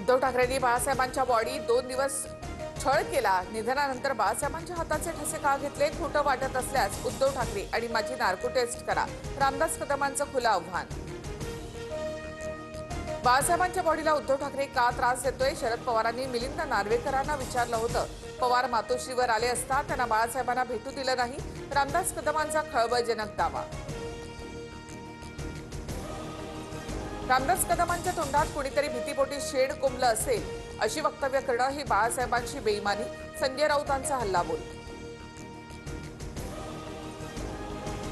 उद्धव ठाकरेंनी बाळासाहेबांच्या बॉडी 2 दिवस छळ केला. निधनानंतर बाळासाहेबांच्या हाताचे ठसे का घेतले? खोटं वाटत असल्यास उद्धव ठाकरे आणि माझी नार्को टेस्ट करा. रामदास कदमांचं खुलं आव्हान. बाळासाहेबांच्या बॉडीला उद्धव ठाकरे का त्रास देतोय? शरद पवारांनी मिलिंद नार्वेकरांना विचारलं होतं. पवार मातोश्रीवर आले असता त्यांना बाळासाहेबांना भेटू दिलं नाही. रामदास कदमांचा खळबळजनक दावा. रामदास कदमांच्या तोंडात कुणीतरी भीतीपोटी शेड कोंबलं असेल अशी वक्तव्य करणं ही बाळासाहेबांची बेईमानी. संजय राऊतांचा हल्लाबोल.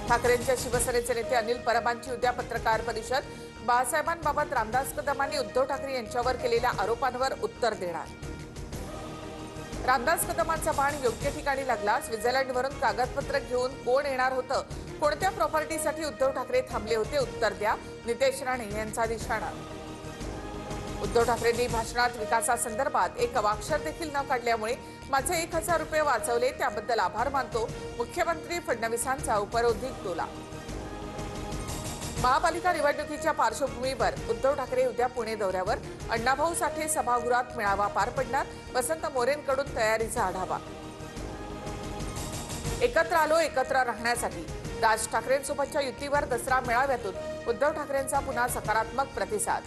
ठाकरेंच्या शिवसेनेचे नेते अनिल परबांची उद्या पत्रकार परिषद. बाळासाहेबांबाबत रामदास कदमांनी उद्धव ठाकरे यांच्यावर केलेल्या आरोपांवर उत्तर देणार. रामदास कदमांचा बाण योग्य ठिकाणी लागला. स्वित्झर्लंडवरून कागदपत्र घेऊन कोण येणार होतं? कोणत्या प्रॉपर्टीसाठी उद्धव ठाकरे थांबले होते? उत्तर द्या. नितेश राणे यांचा निशाणा. उद्धव ठाकरेंनी भाषणात विकासासंदर्भात एक अवाक्षर देखील न काढल्यामुळे माझे 1000 रुपये वाचवले, त्याबद्दल आभार मानतो. मुख्यमंत्री फडणवीसांचा उपरोधिक टोला. महापालिका निवडणुकीच्या पार्श्वभूमीवर उद्धव ठाकरे उद्या पुणे दौऱ्यावर. अण्णाभाऊ साठे सभागृहात मेळावा पार पडणार. वसंत मोरेंकडून तयारीचा आढावा. एकत्र आलो एकत्र राहण्यासाठी. राज ठाकरेंसोबतच्या युतीवर दसरा मेळाव्यातून उद्धव ठाकरेंचा पुन्हा सकारात्मक प्रतिसाद.